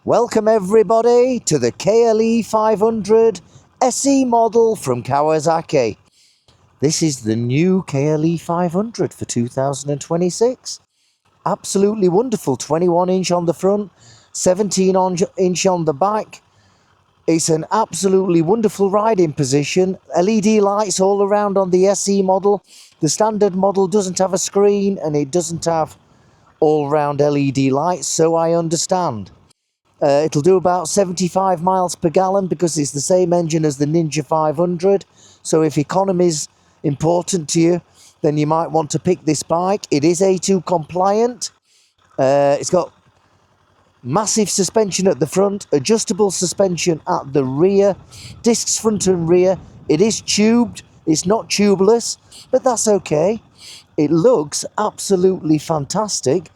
Welcome everybody to the KLE500 SE model from Kawasaki. This is the new KLE500 for 2026. Absolutely wonderful, 21 inch on the front, 17 inch on the back. It's an absolutely wonderful riding position. LED lights all around on the SE model. The standard model doesn't have a screen and it doesn't have all-round LED lights, so I understand. It'll do about 75 miles per gallon because it's the same engine as the Ninja 500. So if economy is important to you, then you might want to pick this bike. It is A2 compliant. It's got massive suspension at the front, adjustable suspension at the rear, discs front and rear. It is tubed. It's not tubeless, but that's okay. It looks absolutely fantastic.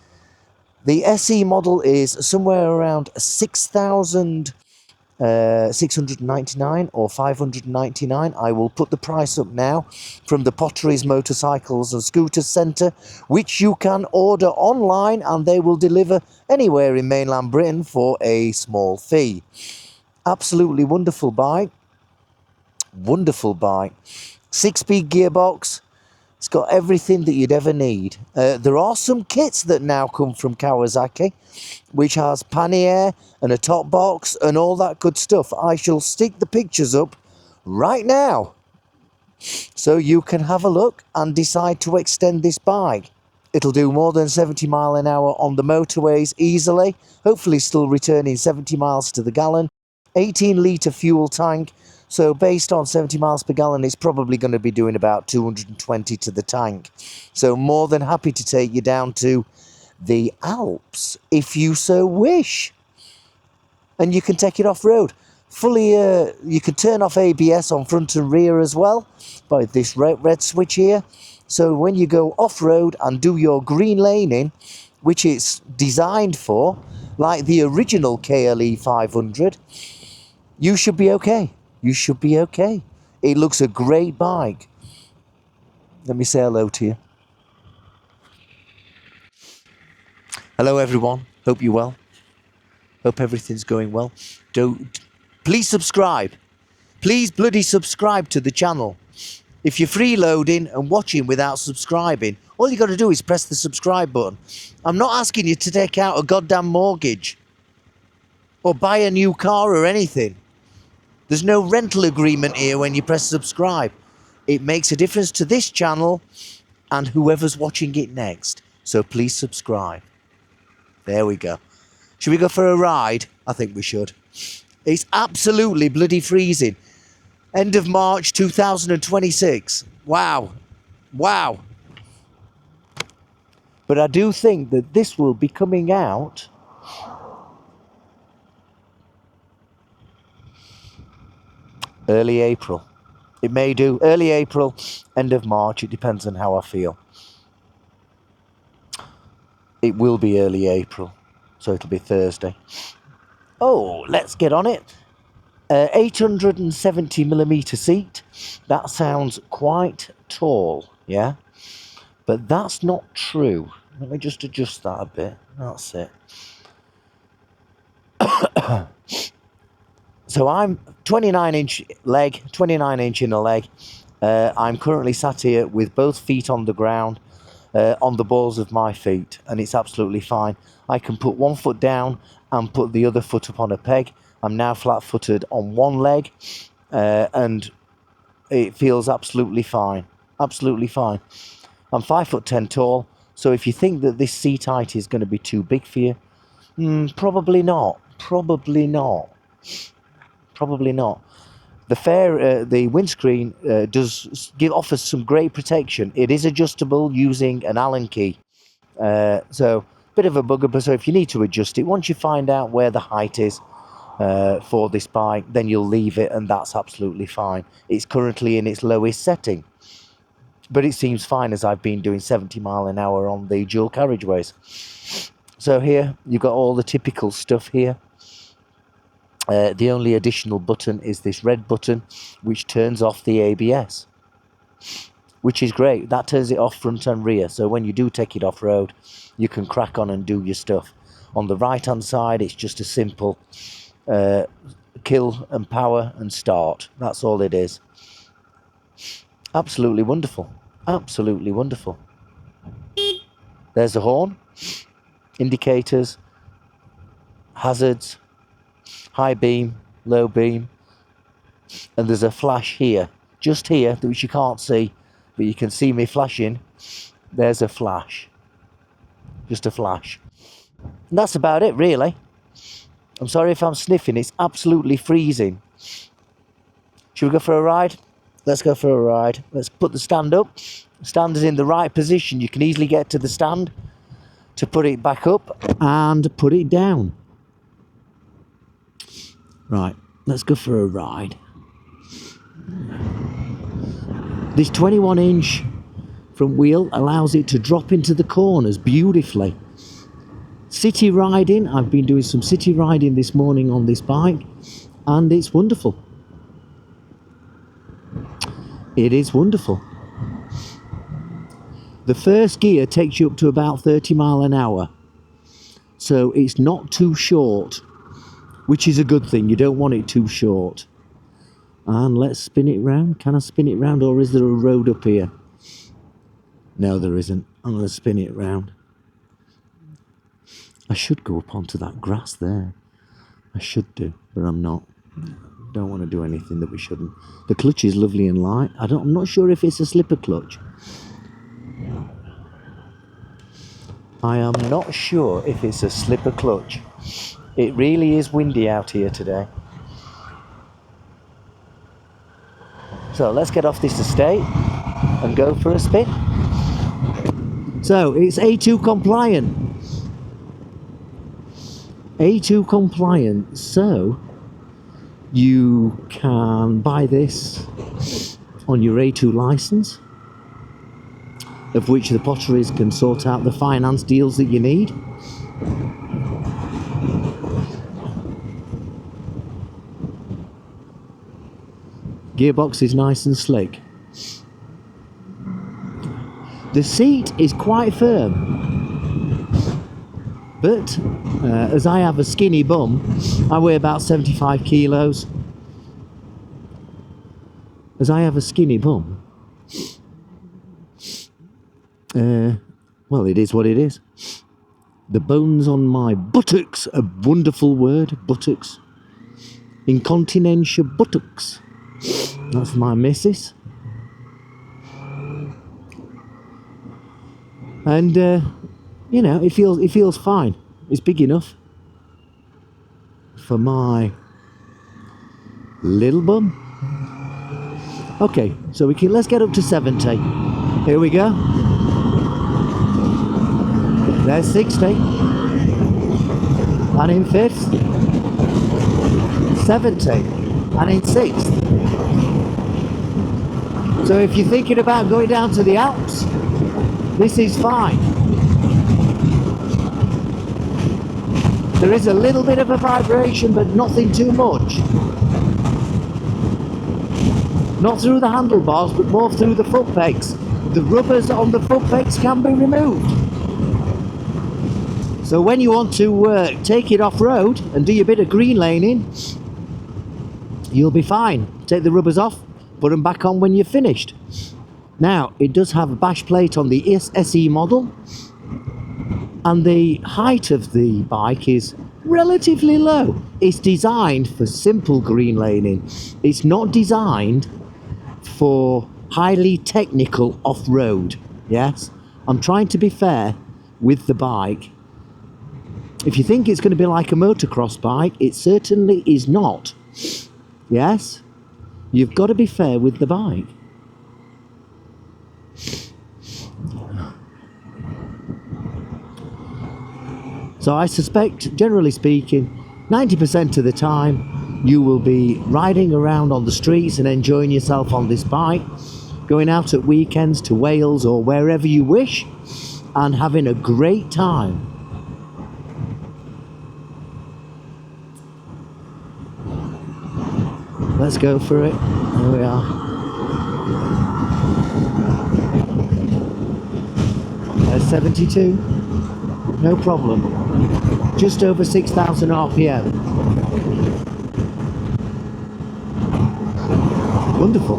The SE model is somewhere around 6,699 or 599. I will put the price up now from the Potteries Motorcycles and Scooters Centre, which you can order online and they will deliver anywhere in mainland Britain for a small fee. Absolutely wonderful bike. Wonderful bike. 6-speed gearbox. It's got everything that you'd ever need. There are some kits that now come from Kawasaki, which has pannier and a top box and all that good stuff. I shall stick the pictures up right now so you can have a look and decide to extend this bike. It'll do more than 70 miles an hour on the motorways easily, hopefully still returning 70 miles to the gallon. 18-litre fuel tank. So based on 70 miles per gallon, it's probably going to be doing about 220 to the tank. So more than happy to take you down to the Alps, if you so wish. And you can take it off-road. Fully, you can turn off ABS on front and rear as well by this red switch here. So when you go off-road and do your green laning, which it's designed for, like the original KLE 500, you should be okay. You should be okay. It looks a great bike. Let me say hello to you. Hello everyone. Hope you're well. Hope everything's going well. Please subscribe. Please bloody subscribe to the channel. If you're freeloading and watching without subscribing, all you got to do is press the subscribe button. I'm not asking you to take out a goddamn mortgage or buy a new car or anything. There's no rental agreement here when you press subscribe. It makes a difference to this channel and whoever's watching it next. So please subscribe. There we go. Should we go for a ride? I think we should. It's absolutely bloody freezing. End of March 2026. Wow. Wow. But I do think that this will be coming out early April. It may do early April, end of March. It depends on how I feel. It will be early April, so it'll be Thursday. Oh, let's get on it. 870mm seat. That sounds quite tall, yeah? But that's not true. Let me just adjust that a bit. That's it. So I'm 29-inch leg, 29-inch in a leg. I'm currently sat here with both feet on the ground, on the balls of my feet, and it's absolutely fine. I can put one foot down and put the other foot up on a peg. I'm now flat-footed on one leg, and it feels absolutely fine. Absolutely fine. I'm 5'10" tall, so if you think that this seat height is going to be too big for you, probably not. Probably not. Probably not. The windscreen offers some great protection. It is adjustable using an Allen key. So bit of a bugger, but so if you need to adjust it, once you find out where the height is for this bike, then you'll leave it and that's absolutely fine. It's currently in its lowest setting. But it seems fine as I've been doing 70 miles an hour on the dual carriageways. So here, you've got all the typical stuff here. The only additional button is this red button, which turns off the ABS, which is great. That turns it off front and rear. So when you do take it off-road, you can crack on and do your stuff. On the right hand side, it's just a simple kill and power and start. That's all it is. Absolutely wonderful. Absolutely wonderful. There's the horn, indicators, hazards, high beam, low beam, and there's a flash here, just here, which you can't see, but you can see me flashing. There's a flash, just a flash. And that's about it, really. I'm sorry if I'm sniffing, it's absolutely freezing. Should we go for a ride? Let's go for a ride. Let's put the stand up. The stand is in the right position. You can easily get to the stand to put it back up and put it down. Right, let's go for a ride. This 21-inch front wheel allows it to drop into the corners beautifully. City riding, I've been doing some city riding this morning on this bike, and it's wonderful. It is wonderful. The first gear takes you up to about 30 miles an hour, so it's not too short, which is a good thing. You don't want it too short. And let's spin it round. Can I spin it round, or is there a road up here? No, there isn't. I'm going to spin it round. I should go up onto that grass there. I should do, but I'm not. Don't want to do anything that we shouldn't. The clutch is lovely and light. I'm not sure if it's a slipper clutch. I am not sure if it's a slipper clutch. It really is windy out here today. So let's get off this estate and go for a spin. So it's A2 compliant. A2 compliant, so you can buy this on your A2 license, of which the potteries can sort out the finance deals that you need. Gearbox is nice and slick. The seat is quite firm, but as I have a skinny bum, I weigh about 75 kilos. As I have a skinny bum, well, it is what it is. The bones on my buttocks, a wonderful word, buttocks. Incontinentia buttocks. That's my missus. And, you know, it feels fine. It's big enough for my little bum. Okay, so let's get up to 70. Here we go. There's 60. And in 5th. 70. And in 6th. So if you're thinking about going down to the Alps, this is fine. There is a little bit of a vibration, but nothing too much. Not through the handlebars, but more through the foot pegs. The rubbers on the foot pegs can be removed. So when you want to take it off-road and do your bit of green laning, you'll be fine. Take the rubbers off, put them back on when you're finished. Now, it does have a bash plate on the SE model, and the height of the bike is relatively low. It's designed for simple green laning. It's not designed for highly technical off-road. Yes, I'm trying to be fair with the bike. If you think it's going to be like a motocross bike, it certainly is not. Yes, you've got to be fair with the bike. So I suspect, generally speaking, 90% of the time you will be riding around on the streets and enjoying yourself on this bike, going out at weekends to Wales or wherever you wish, and having a great time. Let's go for it. Here we are. There's 72. No problem. just over 6,000 RPM. Wonderful.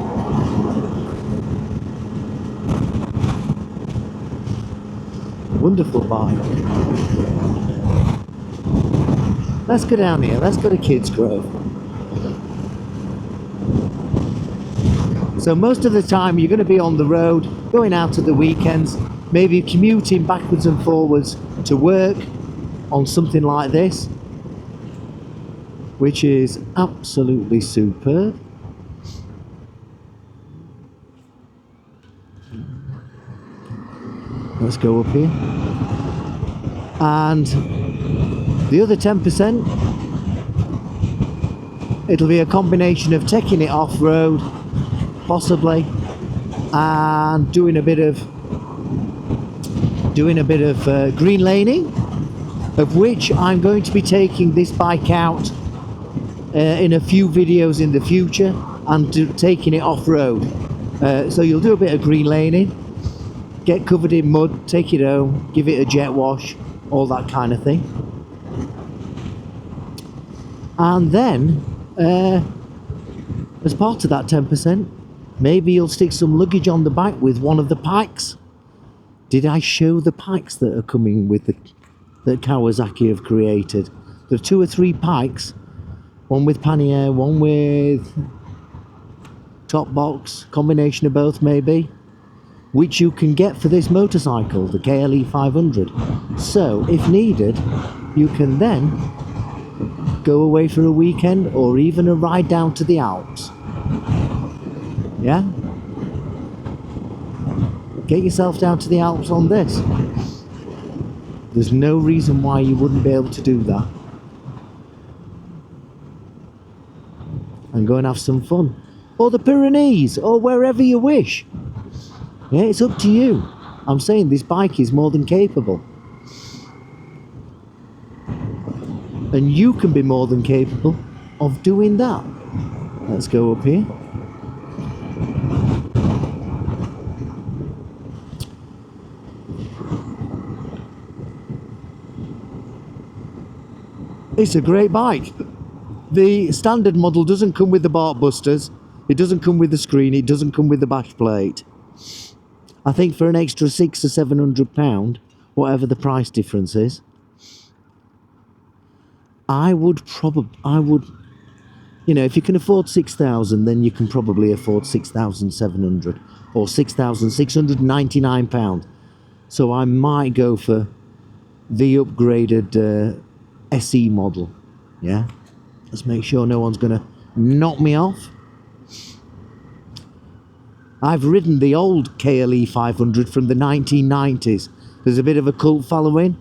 Wonderful bike. Let's go down here. Let's go to Kids Grove. So most of the time you're going to be on the road, going out at the weekends, maybe commuting backwards and forwards to work on something like this, which is absolutely superb. Let's go up here. And the other 10%, it'll be a combination of taking it off-road, possibly, and doing a bit of green laning, of which I'm going to be taking this bike out in a few videos in the future, and taking it off-road. So you'll do a bit of green laning, get covered in mud, take it home, give it a jet wash, all that kind of thing. And then, as part of that 10%, maybe you'll stick some luggage on the back with one of the pikes. Did I show the pikes that are coming with that Kawasaki have created? There are 2 or 3 pikes, one with pannier, one with top box, combination of both maybe, which you can get for this motorcycle, the KLE500. So, if needed, you can then go away for a weekend or even a ride down to the Alps. Yeah? Get yourself down to the Alps on this. There's no reason why you wouldn't be able to do that. And go and have some fun. Or the Pyrenees, or wherever you wish. Yeah, it's up to you. I'm saying this bike is more than capable. And you can be more than capable of doing that. Let's go up here. It's a great bike. The standard model doesn't come with the bark busters. It doesn't come with the screen. It doesn't come with the back plate. I think for an extra £600 or £700, whatever the price difference is, I would, you know, if you can afford 6,000, then you can probably afford 6,700 or £6,699. So I might go for the upgraded SE model. Yeah, let's make sure no one's going to knock me off. I've ridden the old KLE500 from the 1990s. There's a bit of a cult following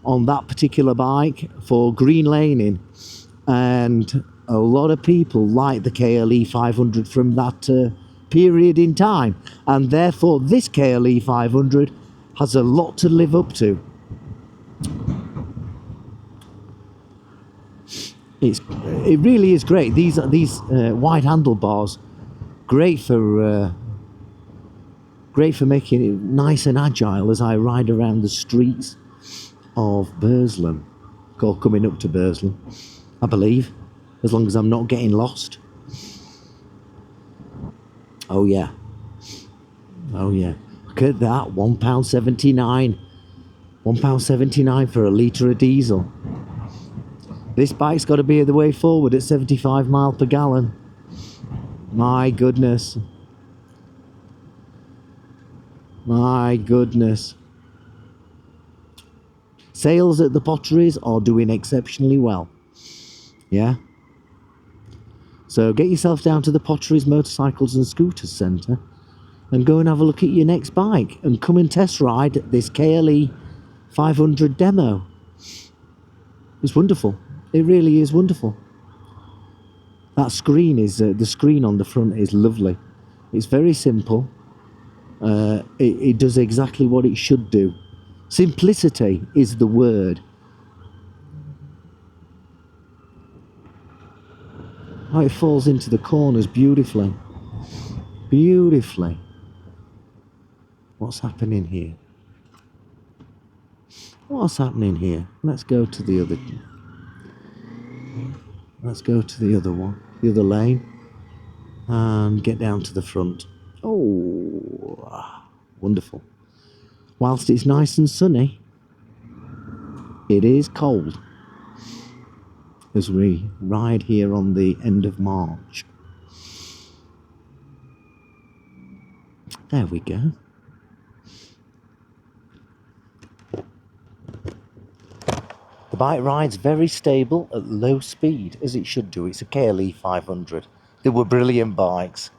on that particular bike for green laning, and a lot of people like the KLE500 from that period in time, and therefore this KLE500 has a lot to live up to. It really is great. These wide handlebars, great for making it nice and agile as I ride around the streets of Burslem, or coming up to Burslem, I believe, as long as I'm not getting lost. Oh yeah, oh yeah. Look at that, £1.79. £1.79 for a litre of diesel. This bike's got to be the way forward at 75 miles per gallon. My goodness. My goodness. Sales at the potteries are doing exceptionally well. Yeah? So get yourself down to the Potteries Motorcycles and Scooters Centre and go and have a look at your next bike and come and test ride this KLE 500 demo. It's wonderful. It really is wonderful. That screen is, the screen on the front is lovely. It's very simple. It does exactly what it should do. Simplicity is the word. How it falls into the corners beautifully. Beautifully. What's happening here? What's happening here? Let's go to the other. Let's go to the other one, the other lane, and get down to the front. Oh, wonderful. Whilst it's nice and sunny, it is cold as we ride here on the end of March. There we go. The bike rides very stable at low speed, as it should do. It's a KLE500. They were brilliant bikes.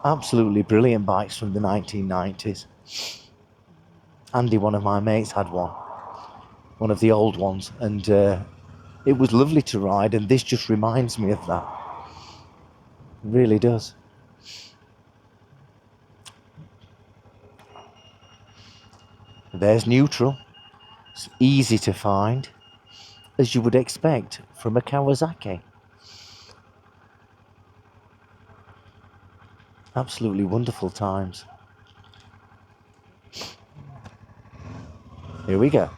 Absolutely brilliant bikes from the 1990s. Andy, one of my mates, had one of the old ones, and it was lovely to ride, and this just reminds me of that. It really does. There's neutral. It's easy to find, as you would expect from a Kawasaki. Absolutely wonderful times. Here we go.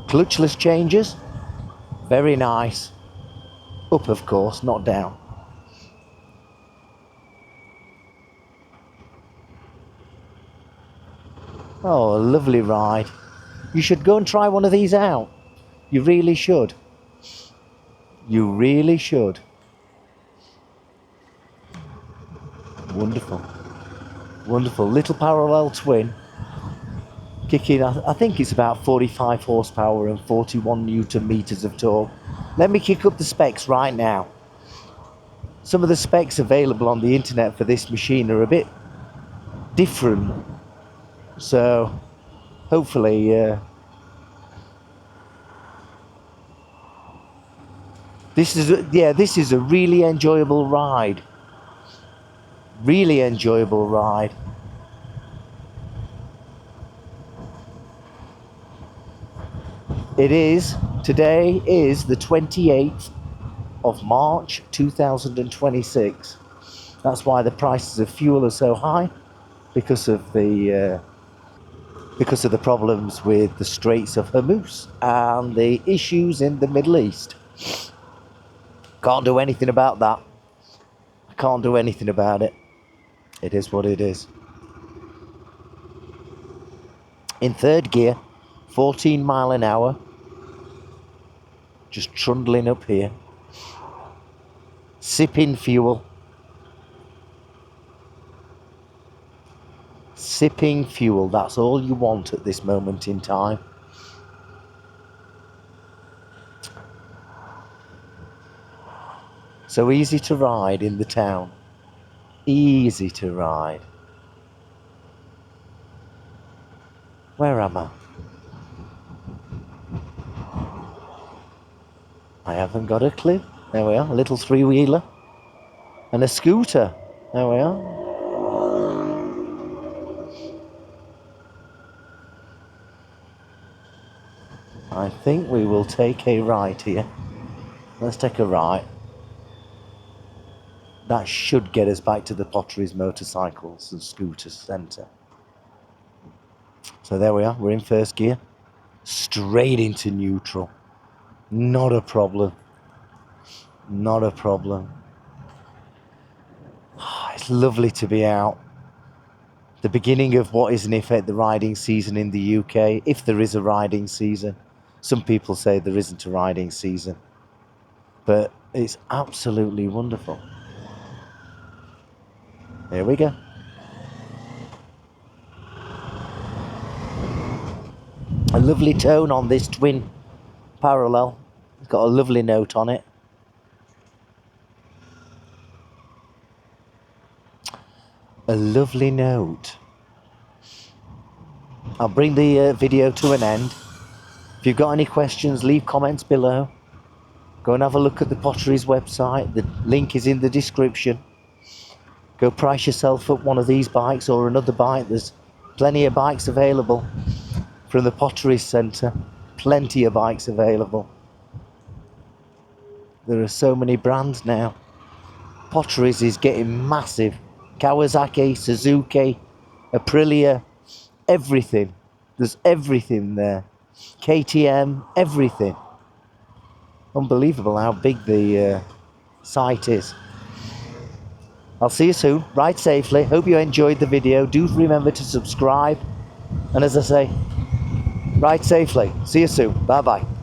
Clutchless changes. Very nice. Up, of course, not down. Oh, a lovely ride. You should go and try one of these out. You really should. You really should. Wonderful. Wonderful. Little parallel twin. Kicking, I think it's about 45 horsepower and 41 Newton meters of torque. Let me kick up the specs right now. Some of the specs available on the internet for this machine are a bit different. So, hopefully, this is a really enjoyable ride. Really enjoyable ride. Today is the 28th of March 2026. That's why the prices of fuel are so high, because of the problems with the Straits of Hormuz and the issues in the Middle East. Can't do anything about that. I can't do anything about it. It is what it is. In third gear, 14 mile an hour. Just trundling up here. Sipping fuel. Sipping fuel, that's all you want at this moment in time. So easy to ride in the town. Easy to ride. Where am I? I haven't got a clue. There we are, a little three-wheeler. And a scooter. There we are. I think we will take a right here. Let's take a right. That should get us back to the Potteries Motorcycles and Scooters Centre. So there we are, we're in first gear. Straight into neutral. Not a problem. Not a problem. It's lovely to be out. The beginning of what is in effect the riding season in the UK, if there is a riding season. Some people say there isn't a riding season. But it's absolutely wonderful. Here we go. A lovely tone on this twin parallel. It's got a lovely note on it. A lovely note. I'll bring the video to an end. If you've got any questions, leave comments below. Go and have a look at the Potteries website. The link is in the description. Go price yourself up one of these bikes or another bike. There's plenty of bikes available from the Potteries Centre. Plenty of bikes available. There are so many brands now. Potteries is getting massive. Kawasaki, Suzuki, Aprilia, everything. There's everything there. KTM, everything. Unbelievable how big the site is. I'll see you soon. Ride safely. Hope you enjoyed the video. Do remember to subscribe. And as I say, ride safely. See you soon. Bye bye.